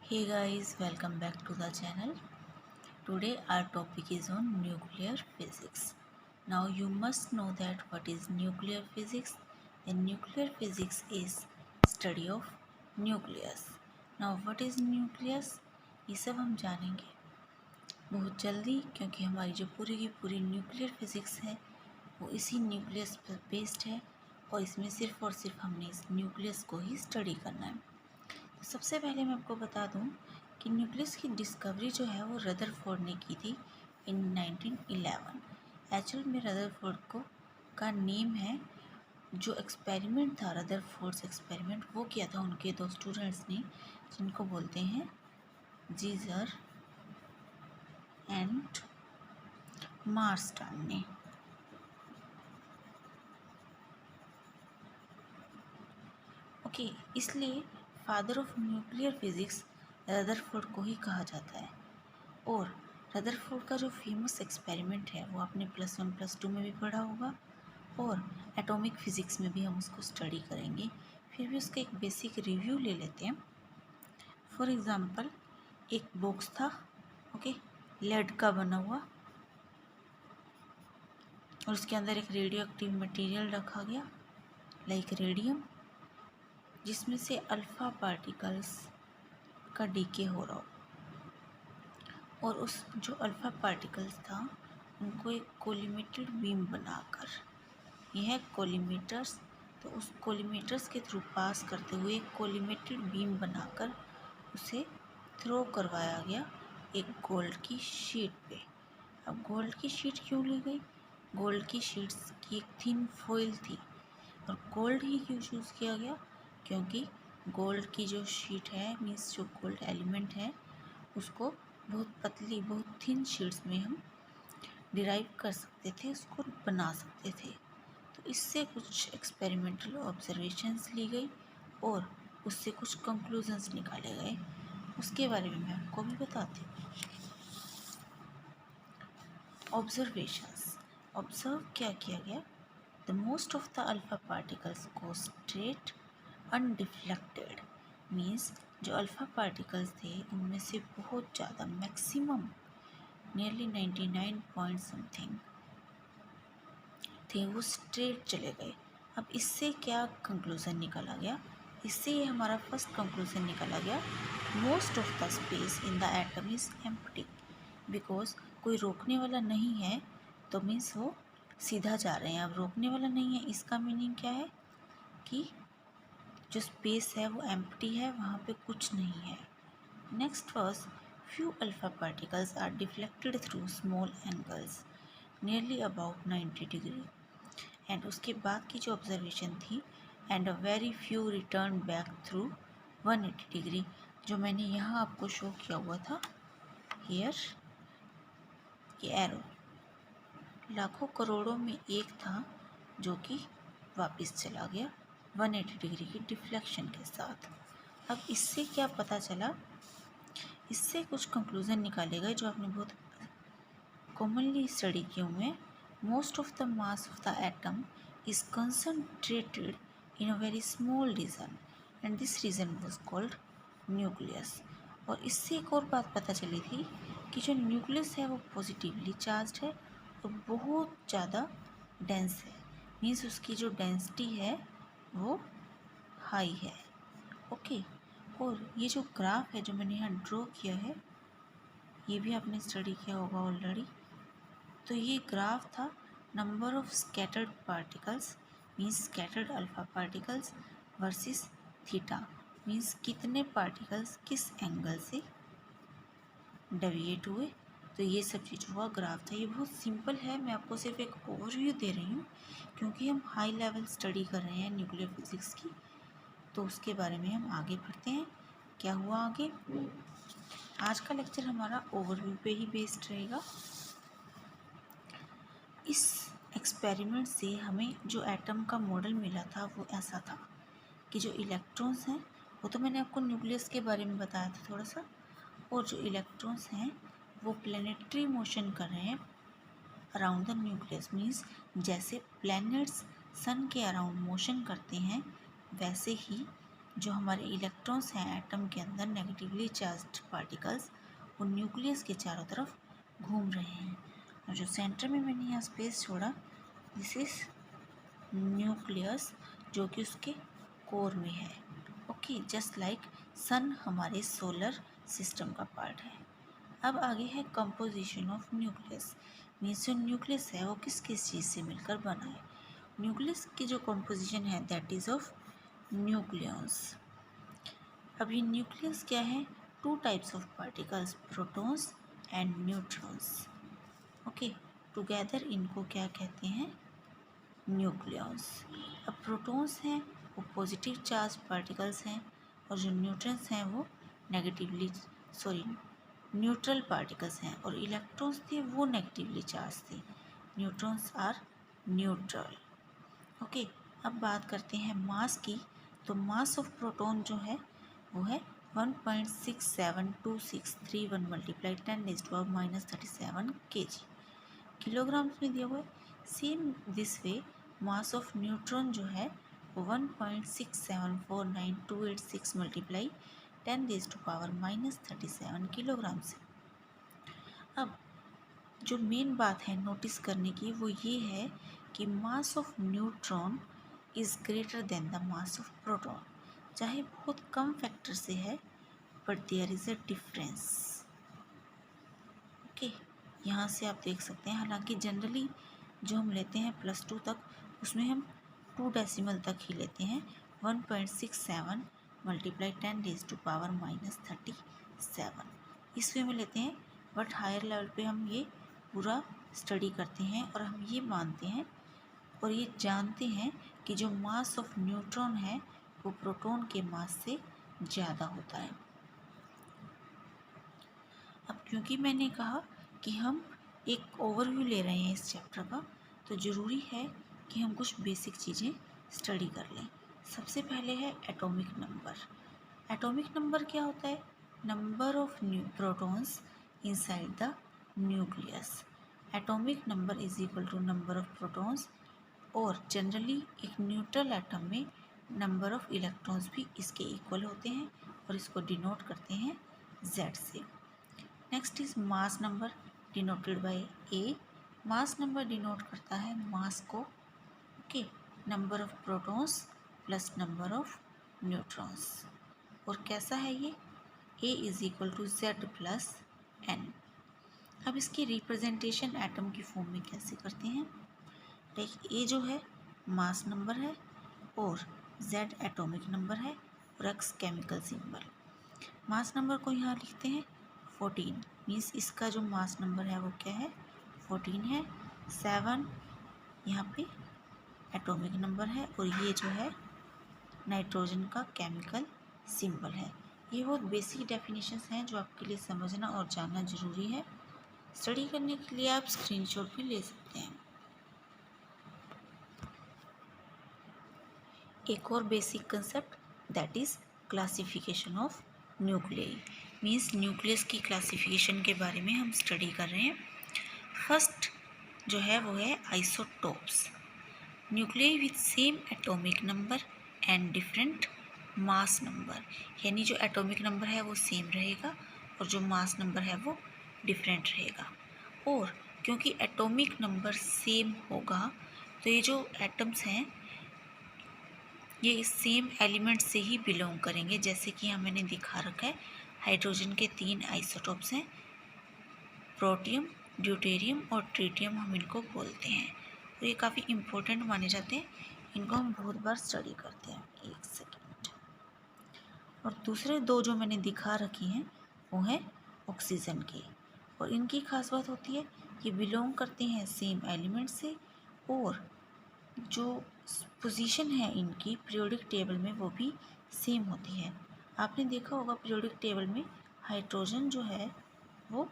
Hey guys, welcome back to the channel. Today our topic is on nuclear physics. Now you must know that what is nuclear physics. And nuclear physics is study of nucleus. Now what is nucleus? ये सब हम जानेंगे बहुत जल्दी, क्योंकि हमारी जो पूरी की पूरी न्यूक्लियर फिज़िक्स है वो इसी न्यूक्लियस पर बेस्ड है और इसमें सिर्फ और सिर्फ हमने इस न्यूक्लियस को ही स्टडी करना है। तो सबसे पहले मैं आपको बता दूं कि न्यूक्लियस की डिस्कवरी जो है वो रदरफोर्ड ने की थी इन 1911। एक्चुअल में रदरफोर्ड को का नेम है, जो एक्सपेरिमेंट था रदरफोर्ड्स एक्सपेरिमेंट वो किया था उनके दो स्टूडेंट्स ने, जिनको बोलते हैं जीजर एंड मार्स्टन ने। ओके, इसलिए father of nuclear physics Rutherford को ही कहा जाता है। और रदरफोर्ड का जो फेमस एक्सपेरिमेंट है वो आपने +1 +2 में भी पढ़ा होगा और एटॉमिक फिज़िक्स में भी हम उसको स्टडी करेंगे। फिर भी उसका एक बेसिक रिव्यू ले लेते हैं। फॉर एग्ज़ाम्पल, एक बॉक्स था, ओके, लेड का बना हुआ, और उसके अंदर एक रेडियो एक्टिव मटेरियल रखा गया लाइक रेडियम, जिसमें से अल्फ़ा पार्टिकल्स का डीके हो रहा हो। और उस जो अल्फ़ा पार्टिकल्स था उनको एक कोलिमेटेड बीम बनाकर, यह है कोलिमेटर्स, तो उस कोलिमेटर्स के थ्रू पास करते हुए एक कोलिमेटेड बीम बनाकर उसे थ्रो करवाया गया एक गोल्ड की शीट पे। अब गोल्ड की शीट क्यों ली गई? गोल्ड की शीट्स की एक थिन फॉइल थी, और गोल्ड ही क्यों चूज़ किया गया? क्योंकि गोल्ड की जो शीट है, मीन्स जो गोल्ड एलिमेंट है, उसको बहुत पतली, बहुत थिन शीट्स में हम डिराइव कर सकते थे, उसको बना सकते थे। तो इससे कुछ एक्सपेरिमेंटल ऑब्जर्वेशंस ली गई और उससे कुछ कंक्लूजन्स निकाले गए। उसके बारे में मैं आपको भी बताती हूँ। ऑब्जर्वेशंस, ऑब्जर्व क्या किया गया? The most of the alpha particles go straight undeflected, means जो अल्फ़ा पार्टिकल्स थे उनमें से बहुत ज़्यादा, मैक्सिमम नियरली 99 पॉइंट समथिंग थे, वो स्ट्रेट चले गए। अब इससे क्या कंक्लूज़न निकाला गया? इससे ये हमारा फर्स्ट कंक्लूज़न निकाला गया, most of the space in the atom is empty, because कोई रोकने वाला नहीं है, तो मीन्स वो सीधा जा रहे हैं। अब रोकने वाला नहीं है, इसका मीनिंग क्या है कि जो स्पेस है वो एम्प्टी है, वहाँ पे कुछ नहीं है। Next was few alpha particles are deflected through small angles nearly about 90 degree, and उसके बाद की जो ऑब्जर्वेशन थी, and a very few return back through 180 degree, जो मैंने यहाँ आपको शो किया हुआ था हियर, ये एरो, लाखों करोड़ों में एक था जो कि वापस चला गया 180 डिग्री की डिफ्लेक्शन के साथ। अब इससे क्या पता चला? इससे कुछ कंक्लूज़न निकाले गए जो आपने बहुत कॉमनली स्टडी किए हुए हैं। Most of the mass of the atom is concentrated in a very small region, and this region was called nucleus. और इससे एक और बात पता चली थी कि जो न्यूक्लियस है वो पॉजिटिवली चार्ज्ड है और बहुत ज़्यादा डेंस है, मीन्स उसकी जो डेंसिटी है वो हाई है। ओके, और ये जो ग्राफ है जो मैंने यहाँ ड्रॉ किया है, ये भी आपने स्टडी किया होगा ऑलरेडी। तो ये ग्राफ था number of scattered particles, means scattered alpha particles versus theta, means कितने पार्टिकल्स किस एंगल से डेविएट हुए। तो ये सब चीज़ हुआ ग्राफ था। ये बहुत सिंपल है, मैं आपको सिर्फ एक ओवरव्यू दे रही हूँ क्योंकि हम हाई लेवल स्टडी कर रहे हैं न्यूक्लियर फिजिक्स की। तो उसके बारे में हम आगे बढ़ते हैं। क्या हुआ आगे? आज का लेक्चर हमारा ओवरव्यू पे ही बेस्ड रहेगा। इस एक्सपेरिमेंट से हमें जो एटम का मॉडल मिला था वो ऐसा था कि जो इलेक्ट्रॉन्स हैं, वो तो मैंने आपको न्यूक्लियस के बारे में बताया था थोड़ा सा, और जो इलेक्ट्रॉन्स हैं वो प्लैनेटरी मोशन कर रहे हैं अराउंड द न्यूक्लियस, मीन्स जैसे प्लैनेट्स सन के अराउंड मोशन करते हैं वैसे ही जो हमारे इलेक्ट्रॉन्स हैं एटम के अंदर नेगेटिवली चार्ज्ड पार्टिकल्स, वो न्यूक्लियस के चारों तरफ घूम रहे हैं। और जो सेंटर में मैंने यहाँ स्पेस छोड़ा, दिस इज न्यूक्लियस, जो कि उसके कोर में है। ओके, जस्ट लाइक सन हमारे सोलर सिस्टम का पार्ट है। अब आगे है कंपोजिशन ऑफ न्यूक्लियस, मीन्स जो न्यूक्लियस है वो किस किस चीज़ से मिलकर बना है। न्यूक्लियस की जो कंपोजिशन है दैट इज़ ऑफ न्यूक्लियॉन्स। अब ये न्यूक्लियस क्या है, two types of particles, protons and neutrons. Okay, together इनको क्या कहते हैं, न्यूक्लियॉन्स। अब प्रोटॉन्स हैं वो पॉजिटिव चार्ज पार्टिकल्स हैं, और जो न्यूट्रॉन्स हैं वो न्यूट्रल पार्टिकल्स हैं, और इलेक्ट्रॉन्स थे वो नेगेटिवली चार्ज थे। Neutrons are neutral. ओके, अब बात करते हैं मास की। तो मास ऑफ प्रोटॉन जो है वो है 1.672631 मल्टीप्लाई 10⁻⁻37 kg, किलोग्राम्स में दिया हुआ है। Same this way mass of neutron जो है वो 1.674928 मल्टीप्लाई 10⁻⁻37 किलोग्राम से। अब जो मेन बात है नोटिस करने की वो ये है कि mass of neutron is greater than the mass of proton, चाहे बहुत कम फैक्टर से है, but there is a difference. Okay, यहाँ से आप देख सकते हैं, हालांकि जनरली जो हम लेते हैं +2 तक, उसमें हम 2 डेसिमल तक ही लेते हैं, 1.67 मल्टीप्लाई 10⁻⁻37 इस वे में लेते हैं। बट हायर लेवल पे हम ये पूरा स्टडी करते हैं और हम ये मानते हैं और ये जानते हैं कि जो मास ऑफ न्यूट्रॉन है वो प्रोटॉन के मास से ज़्यादा होता है। अब क्योंकि मैंने कहा कि हम एक ओवरव्यू ले रहे हैं इस चैप्टर का, तो ज़रूरी है कि हम कुछ बेसिक चीज़ें स्टडी कर लें। सबसे पहले है एटॉमिक नंबर। एटॉमिक नंबर क्या होता है, number of protons inside the nucleus. Atomic number is equal to number of protons, और जनरली एक न्यूट्रल एटम में नंबर ऑफ इलेक्ट्रॉन्स भी इसके इक्वल होते हैं, और इसको डिनोट करते हैं Z से। Next is mass number denoted by A। Mass number denote करता है मास को। Okay, number of protons plus number of neutrons. और कैसा है ये, A is equal to Z plus N। अब इसकी रिप्रेजेंटेशन एटम की फॉर्म में कैसे करते हैं, लाइक A जो है मास नंबर है, और Z एटॉमिक नंबर है, और X chemical symbol. Mass number को यहाँ लिखते हैं 14, मीन्स इसका जो मास नंबर है वो क्या है, 14 है। 7 यहाँ पे एटॉमिक नंबर है, और ये जो है नाइट्रोजन का केमिकल सिंबल है। ये बहुत बेसिक डेफिनेशंस हैं जो आपके लिए समझना और जानना ज़रूरी है। स्टडी करने के लिए आप स्क्रीनशॉट भी ले सकते हैं। एक और basic concept that is classification of nuclei, means nucleus की क्लासिफिकेशन के बारे में हम स्टडी कर रहे हैं। फर्स्ट जो है वो है isotopes. Nuclei with same atomic number and different mass number, यानी जो एटॉमिक नंबर है वो सेम रहेगा और जो मास नंबर है वो डिफरेंट रहेगा। और क्योंकि एटॉमिक नंबर सेम होगा तो ये जो एटम्स हैं ये इस सेम एलिमेंट से ही बिलोंग करेंगे। जैसे कि यहाँ मैंने दिखा रखा है, हाइड्रोजन के 3 आइसोटोप्स हैं, प्रोटियम, ड्यूटेरियम और ट्रिटियम हम इनको बोलते हैं। तो ये काफ़ी इम्पोर्टेंट माने जाते हैं, इनको हम बहुत बार स्टडी करते हैं। एक सेकेंड। और दूसरे 2 जो मैंने दिखा रखी हैं वो हैं ऑक्सीजन के, और इनकी खास बात होती है ये बिलोंग करते हैं सेम एलिमेंट से, और जो पोजीशन है इनकी पीरियोडिक टेबल में वो भी सेम होती है। आपने देखा होगा पीरियोडिक टेबल में हाइड्रोजन जो है वो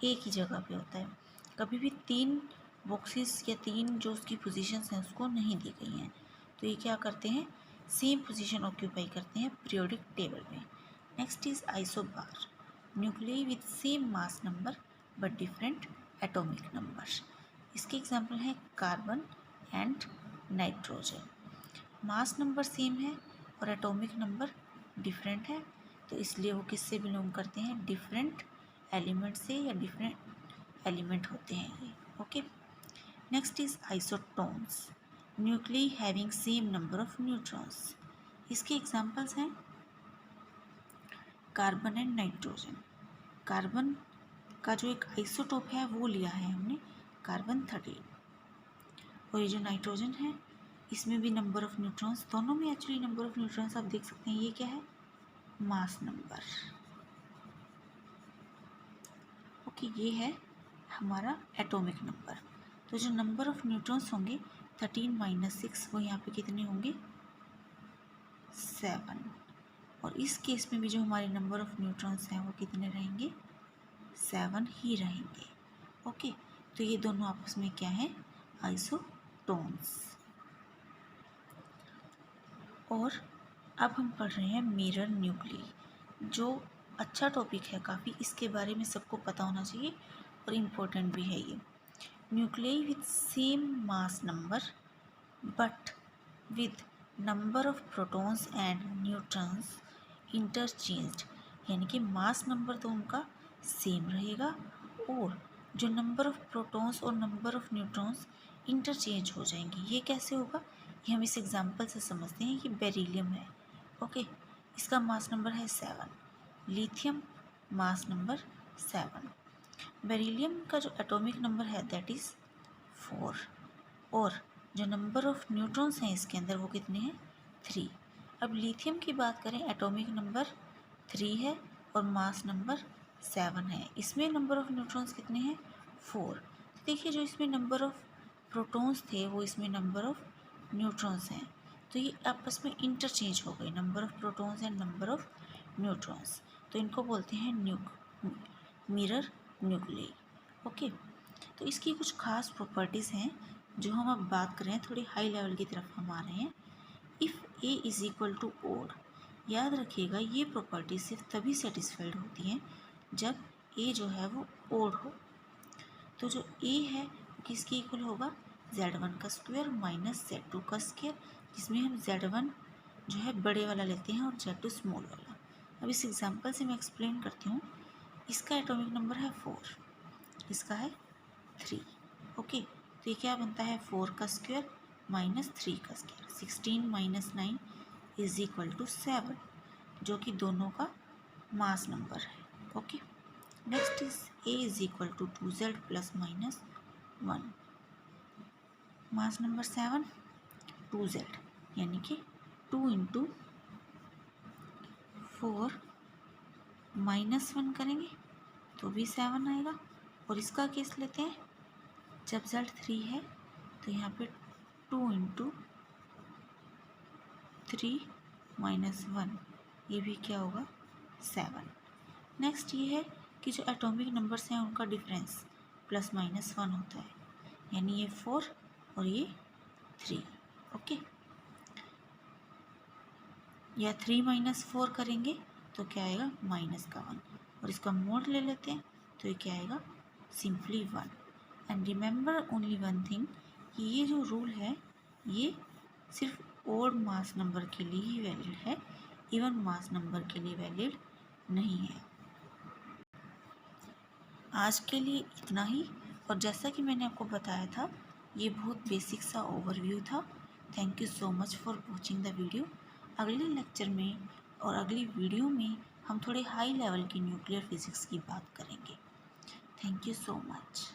एक ही जगह पे होता है, कभी भी 3 बॉक्सेस या 3 जो उसकी पोजीशंस हैं उसको नहीं दी गई हैं। तो ये क्या करते हैं, सेम पोजीशन ऑक्यूपाई करते हैं पीरियोडिक टेबल में। Next is isobar, nuclei with same mass number but different atomic number. इसके एग्जाम्पल हैं carbon and nitrogen. Mass number same है और एटॉमिक नंबर डिफरेंट है, तो इसलिए वो किससे बिलोंग करते हैं, डिफरेंट एलिमेंट से, या डिफरेंट एलिमेंट होते हैं ये। Okay, next is isotones, nuclei having same number of neutrons. इसके एग्जांपल्स हैं कार्बन एंड नाइट्रोजन। कार्बन का जो एक आइसोटोप है वो लिया है हमने कार्बन 13, और ये जो नाइट्रोजन है इसमें भी नंबर ऑफ न्यूट्रॉन्स, दोनों में एक्चुअली नंबर ऑफ न्यूट्रॉन्स आप देख सकते हैं, ये क्या है, मास नंबर। ओके, ये है हमारा एटॉमिक नंबर। तो जो नंबर ऑफ न्यूट्रॉन्स होंगे 13 - 6, वो यहाँ पे कितने होंगे, 7। और इस केस में भी जो हमारे नंबर ऑफ न्यूट्रॉन्स हैं वो कितने रहेंगे, 7 ही रहेंगे। ओके, तो ये दोनों आपस में क्या है, आइसोटोन्स। और अब हम पढ़ रहे हैं मिरर न्यूक्लियाई, जो अच्छा टॉपिक है काफ़ी, इसके बारे में सबको पता होना चाहिए और इम्पोर्टेंट भी है ये। Nuclei with same mass number but with number of protons and neutrons interchanged, यानी कि मास नंबर तो उनका सेम रहेगा और जो नंबर ऑफ प्रोटॉन्स और नंबर ऑफ न्यूट्रॉन्स इंटरचेंज हो जाएंगे। ये कैसे होगा, ये हम इस एग्जांपल से समझते हैं। कि बेरिलियम है, ओके, इसका मास नंबर है 7, लिथियम मास नंबर 7, बेरिलियम का जो एटॉमिक नंबर है दैट इज़ 4, और जो नंबर ऑफ न्यूट्रॉन्स हैं इसके अंदर वो कितने हैं, 3। अब लिथियम की बात करें, एटॉमिक नंबर 3 है और मास नंबर 7 है, इसमें नंबर ऑफ न्यूट्रॉन्स कितने हैं, 4। तो देखिए जो इसमें नंबर ऑफ प्रोटॉन्स थे वो इसमें नंबर ऑफ न्यूट्रॉन्स हैं, तो ये आपस में इंटरचेंज हो गए, number of protons and number of neutrons, तो इनको बोलते हैं मिरर न्यूक्लियाई। ओके, तो इसकी कुछ खास प्रॉपर्टीज़ हैं जो हम अब बात करें, थोड़ी हाई लेवल की तरफ हम आ रहे हैं। If A is equal to odd, याद रखिएगा ये प्रॉपर्टी सिर्फ तभी सेटिस्फाइड होती हैं जब ए जो है वो ओड हो। तो जो ए है वो किसके इक्वल होगा, Z1 का स्क्वायर माइनस Z2 का स्क्वायर, जिसमें हम Z1 जो है बड़े वाला लेते हैं और Z2 स्मॉल वाला। अब इस एग्जांपल से मैं एक्सप्लेन करती हूँ। इसका एटॉमिक नंबर है 4, इसका है 3। ओके, तो ये क्या बनता है, 4 का स्क्वायर माइनस 3 का स्क्वायर, 16 - 9 इज इक्वल टू 7, जो कि दोनों का मास नंबर है। Okay, next is A is equal to 2Z plus minus 1, mass number 7 2Z, यानी कि 2 × 4 - 1 करेंगे तो भी 7 आएगा। और इसका केस लेते हैं, जब Z 3 है तो यहाँ पे 2 × 3 - 1, ये भी क्या होगा, 7। नेक्स्ट ये है कि जो एटॉमिक नंबर्स हैं उनका डिफरेंस प्लस माइनस 1 होता है, यानी ये 4 और ये 3। ओके, या 3 - 4 करेंगे तो क्या आएगा, माइनस का 1, और इसका मोड ले लेते हैं तो ये क्या आएगा, simply 1। And remember only one thing, कि ये जो रूल है ये सिर्फ ओड मास नंबर के लिए ही वैलिड है, इवन मास नंबर के लिए वैलिड नहीं है। आज के लिए इतना ही, और जैसा कि मैंने आपको बताया था ये बहुत बेसिक सा ओवरव्यू था। Thank you so much for watching the video. अगले लेक्चर में और अगली वीडियो में हम थोड़े हाई लेवल की न्यूक्लियर फिजिक्स की बात करेंगे। Thank you so much.